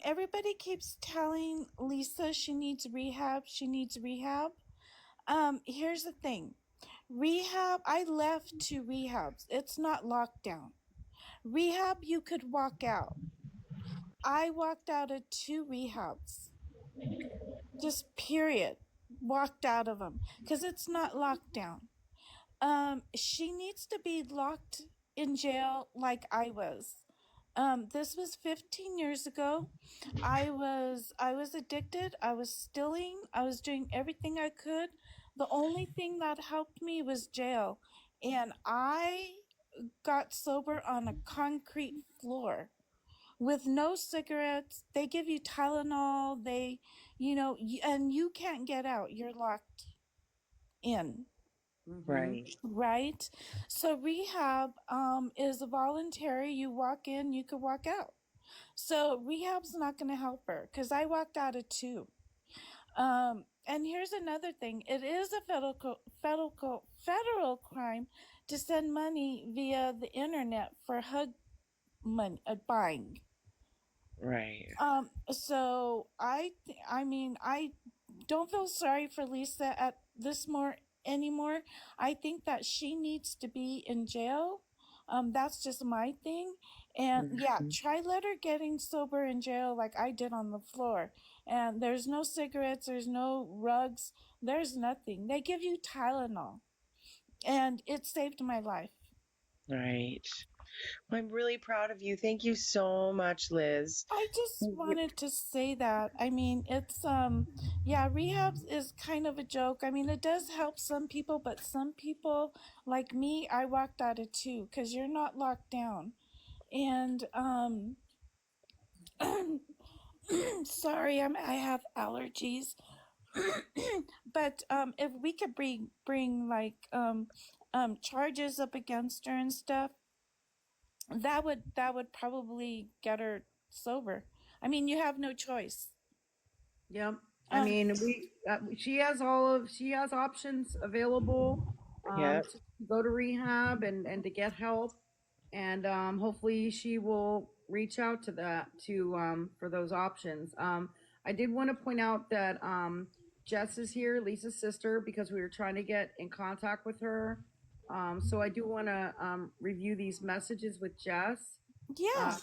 Everybody keeps telling Lisa she needs rehab. She needs rehab. Here's the thing. Rehab, I left 2 rehabs. It's not lockdown. Rehab, you could walk out. I walked out of 2 rehabs. Just period. Walked out of them. Because it's not lockdown. She needs to be locked in jail like I was. This was 15 years ago. I was addicted. I was stealing. I was doing everything I could. The only thing that helped me was jail. And I got sober on a concrete floor with no cigarettes. They give you Tylenol. And you can't get out. You're locked in. Right. Right. So rehab is voluntary. You walk in, you could walk out. So rehab's not going to help her because I walked out of 2. And here's another thing. It is a federal crime to send money via the internet for hug money buying. Right. So I don't feel sorry for Lisa at this anymore. I think that she needs to be in jail. That's just my thing. And yeah, try let her getting sober in jail like I did on the floor. And there's no cigarettes, there's no rugs, there's nothing. They give you Tylenol. And it saved my life. Right. I'm really proud of you. Thank you so much, Liz. I just wanted to say that. I mean, it's yeah, rehab is kind of a joke. I mean, it does help some people, but some people like me, I walked out of too cuz you're not locked down. And sorry, I have allergies. But if we could bring like charges up against her and stuff, that would probably get her sober. I mean, you have no choice. Yep. I Um, mean, she has options available Yeah. to go to rehab and to get help, and hopefully she will reach out to that to for those options. I did want to point out that Jess is here, Lisa's sister, because we were trying to get in contact with her. So I do want to review these messages with Jess. yeah,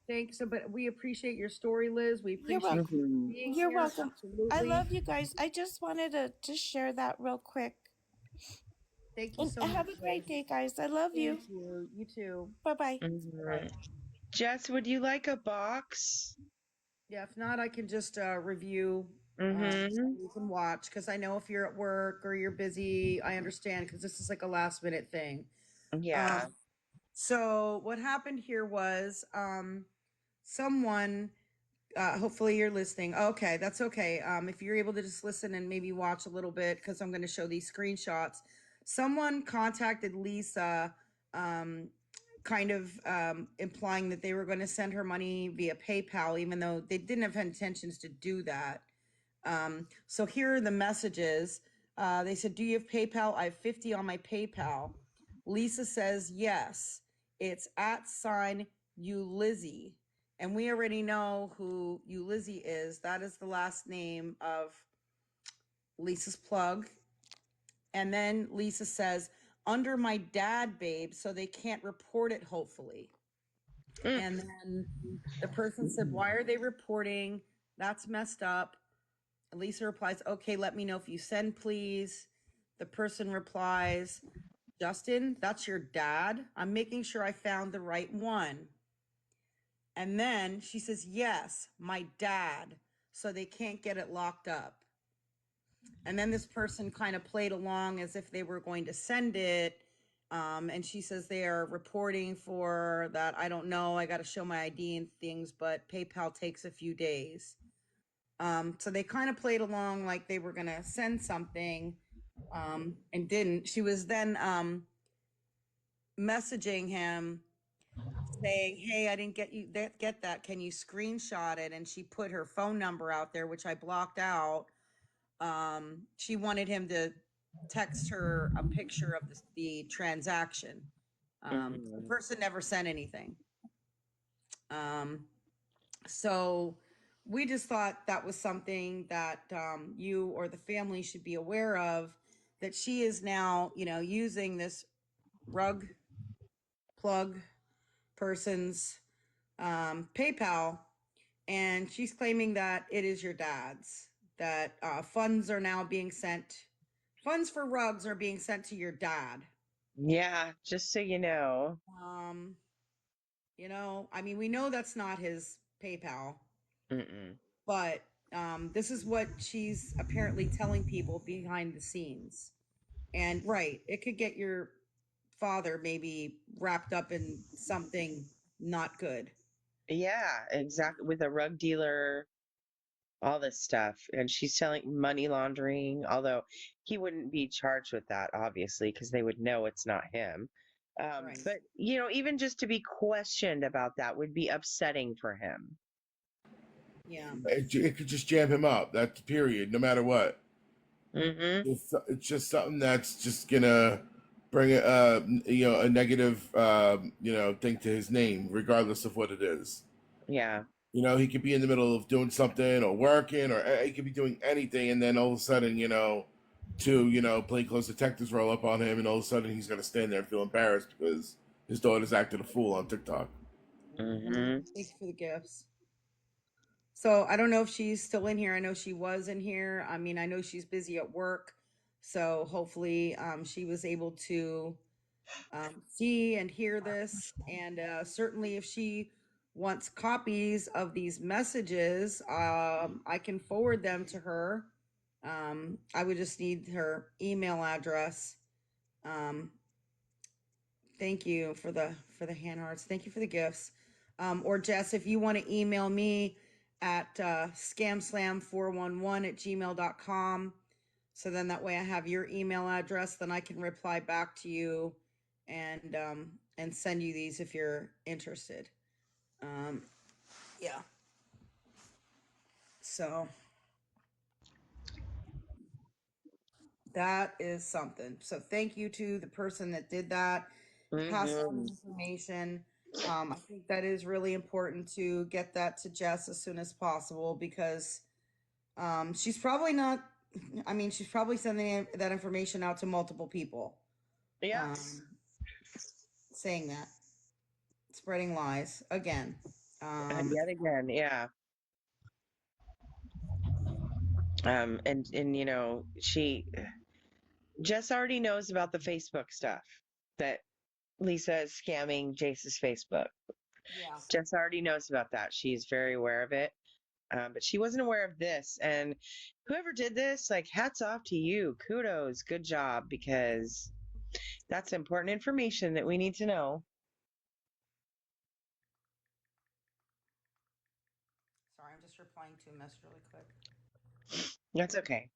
Thanks. So, but we appreciate your story, Liz. We you're appreciate welcome. you Mhm. being You're here. welcome. I Absolutely. love you guys. I just wanted to share that real quick. Thank you And so much. have a great Liz. day, guys. I love you. Thank you. You too. Bye bye. Mhm. Jess, would you like a box? Yeah, if not, I can just review. Mm-hmm. You can watch because I know if you're at work or you're busy, I understand because this is like a last minute thing. Yeah. So what happened here was someone hopefully you're listening. Okay, that's okay. If you're able to just listen and maybe watch a little bit because I'm going to show these screenshots. Someone contacted Lisa, kind of implying that they were going to send her money via PayPal, even though they didn't have intentions to do that. So here are the messages. They said, "Do you have PayPal? I have 50 on my PayPal." Lisa says, "Yes." It's @ Ulizzie. And we already know who Ulizzie is. That is the last name of Lisa's plug. And then Lisa says, "Under my dad, babe, so they can't report it, hopefully." And then the person said, "Why are they reporting? That's messed up." And Lisa replies, "Okay, let me know if you send, please." The person replies, "Justin, that's your dad? I'm making sure I found the right one." And then she says, "Yes, my dad, so they can't get it locked up." And then this person kind of played along as if they were going to send it. And she says they are reporting for that. I don't know. I got to show my ID and things, but PayPal takes a few days. So they kind of played along like they were going to send something and didn't. She was then messaging him saying, "Hey, I didn't get that. Can you screenshot it?" And she put her phone number out there, which I blocked out. She wanted him to text her a picture of the transaction. The person never sent anything. So we just thought that was something that you or the family should be aware of, that she is now, using this rug plug person's PayPal, and she's claiming that it is your dad's, that funds are now being sent, funds for rugs are being sent to your dad. Yeah, just so you know. Um, I mean, we know that's not his PayPal, Mm-mm. but this is what she's apparently telling people behind the scenes. And right, it could get your father maybe wrapped up in something not good. Yeah, exactly. With a rug dealer, all this stuff. And she's selling money laundering, although he wouldn't be charged with that, obviously, because they would know it's not him. Right. But, even just to be questioned about that would be upsetting for him. Yeah. It could just jam him up. That's period. No matter what. Mm-hmm. It's just something that's just gonna bring a negative thing to his name, regardless of what it is. Yeah. He could be in the middle of doing something or working, or he could be doing anything, and then all of a sudden, plainclothes detectives roll up on him, and all of a sudden he's gonna stand there and feel embarrassed because his daughter's acted a fool on TikTok. Mm-hmm. Thank you for the gifts. So I don't know if she's still in here. I know she was in here. I mean, I know she's busy at work. So hopefully she was able to see and hear this. And certainly, if she wants copies of these messages, I can forward them to her. I would just need her email address. Um, thank you for the hand hearts. Thank you for the gifts. Or Jess, if you want to email me at scamslam411@gmail.com. So then that way I have your email address, then I can reply back to you and send you these if you're interested. Yeah. So that is something. So thank you to the person that did that, passed on the Hmm. information. I think that is really important to get that to Jess as soon as possible because she's probably not, I mean, she's probably sending that information out to multiple people. Yeah. Saying that, spreading lies again. Yet again, yeah. And you know, Jess already knows about the Facebook stuff that Lisa is scamming Jace's Facebook. Yeah. Jess already knows about that. She's very aware of it. But she wasn't aware of this. And whoever did this, like, hats off to you. Kudos. Good job, because that's important information that we need to know. Sorry, I'm just replying to a message really quick. That's okay.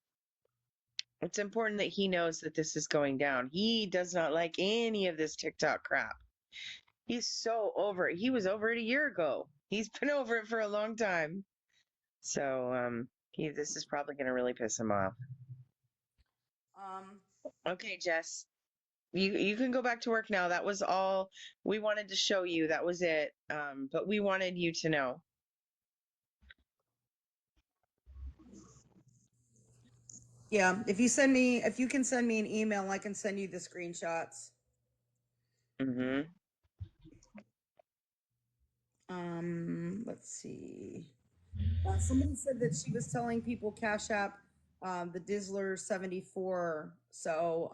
It's important that he knows that this is going down. He does not like any of this TikTok crap. He's so over it. He was over it a year ago. He's been over it for a long time. So this is probably going to really piss him off. Um, Okay, Jess, you can go back to work now. That was all we wanted to show you. That was it. But we wanted you to know. yeah, if you can send me an email, I can send you the screenshots. Mm-hmm. Let's see. Somebody said that she was telling people Cash App, the Dizzler 74. So,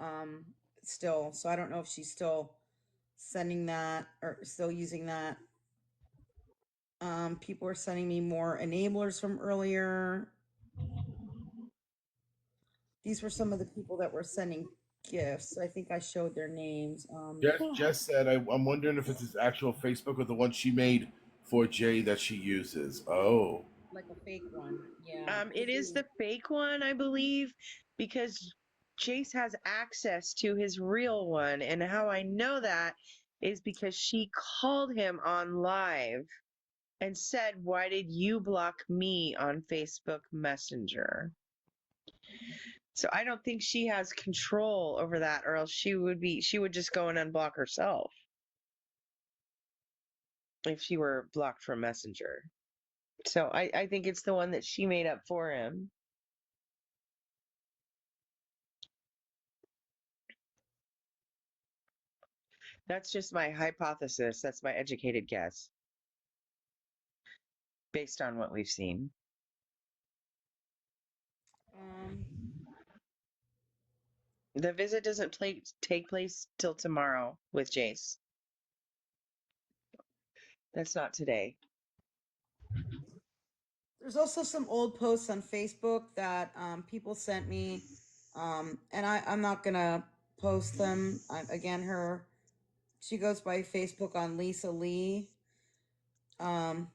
still, so I don't know if she's still sending that or still using that. People are sending me more enablers from earlier. These were some of the people that were sending gifts. I think I showed their names. Jess said, I'm wondering if it's his actual Facebook or the one she made for Jay that she uses. Oh. Like a fake one. Yeah. It is the fake one, I believe, because Jace has access to his real one. And how I know that is because she called him on live and said, "Why did you block me on Facebook Messenger?" So I don't think she has control over that, or else she would just go and unblock herself if she were blocked from Messenger. So I think it's the one that she made up for him. That's just my hypothesis. That's my educated guess based on what we've seen. Um, The visit doesn't take place till tomorrow with Jace. That's not today. there's also some old posts on Facebook that people sent me, and I'm not gonna post them. She goes by Facebook on Lisa Lee, and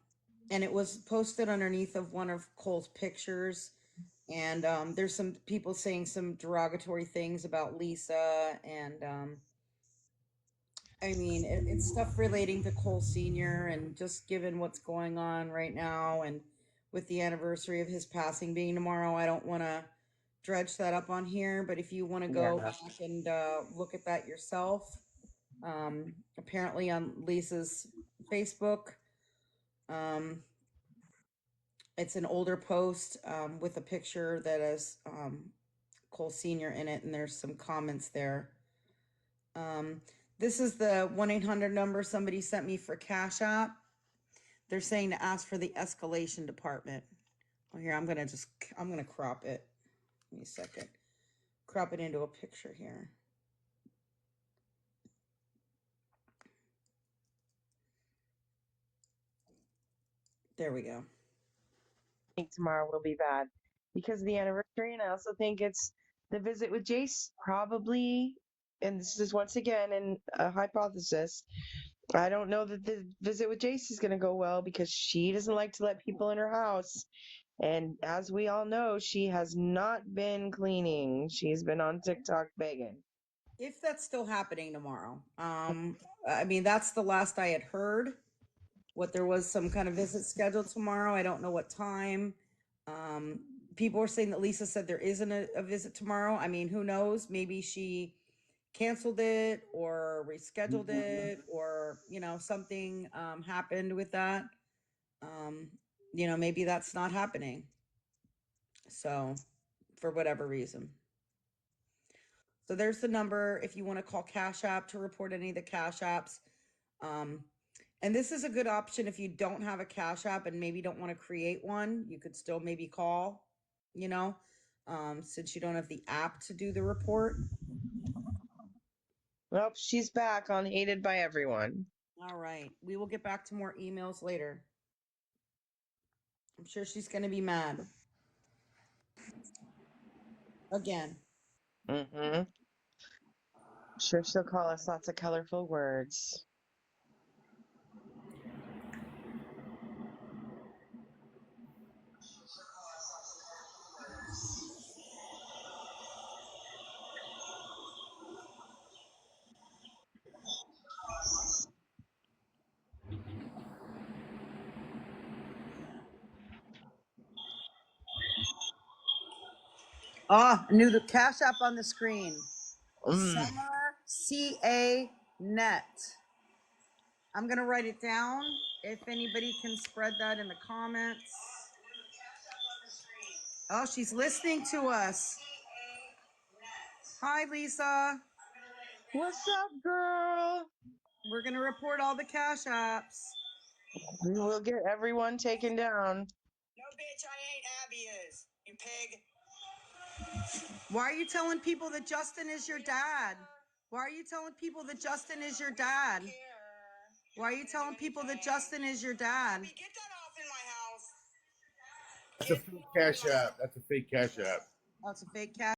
it was posted underneath of one of Cole's pictures. And there's some people saying some derogatory things about Lisa, and I mean, it's stuff relating to Cole Sr. and just given what's going on right now and with the anniversary of his passing being tomorrow, I don't want to dredge that up on here. But if you want to go Yeah. back and look at that yourself, apparently on Lisa's Facebook, it's an older post with a picture that has Cole Sr. in it, and there's some comments there. This is the 1-800 number somebody sent me for Cash App. They're saying to ask for the escalation department. Oh, here, I'm gonna crop it. Give me a second. Crop it into a picture here. There we go. I think tomorrow will be bad because of the anniversary, and I also think it's the visit with Jace probably. And this is once again a hypothesis. I don't know that the visit with Jace is going to go well because she doesn't like to let people in her house. And as we all know, she has not been cleaning. She's been on TikTok begging. If that's still happening tomorrow. I mean, that's the last I had heard. What there was some kind of visit scheduled tomorrow. I don't know what time. People are saying that Lisa said there isn't a visit tomorrow. I mean, who knows? Maybe she canceled it or rescheduled it, or something happened with that. Maybe that's not happening. So, for whatever reason. So there's the number if you want to call Cash App to report any of the Cash Apps. And this is a good option if you don't have a Cash App and maybe don't want to create one. You could still maybe call, since you don't have the app to do the report. Well, she's back on Hated by Everyone. All right. We will get back to more emails later. I'm sure she's going to be mad. Again. Mm-hmm. Sure, she'll call us lots of colorful words. New the Cash App on the screen. Summer CA Net. I'm going to write it down. If anybody can spread that in the comments. Oh, she's listening to us. Hi, Lisa. What's up, girl? We're going to report all the Cash Apps. We will get everyone taken down. No, bitch, I ain't. Abby is. You pig. Why are you telling people that Justin is your dad? Why are you telling people that Justin is your dad? Why are you telling people that Justin is your dad? Abby, get that off in my house. That's a fake Cash App. That's a fake Cash App. Oh, it's a fake Cash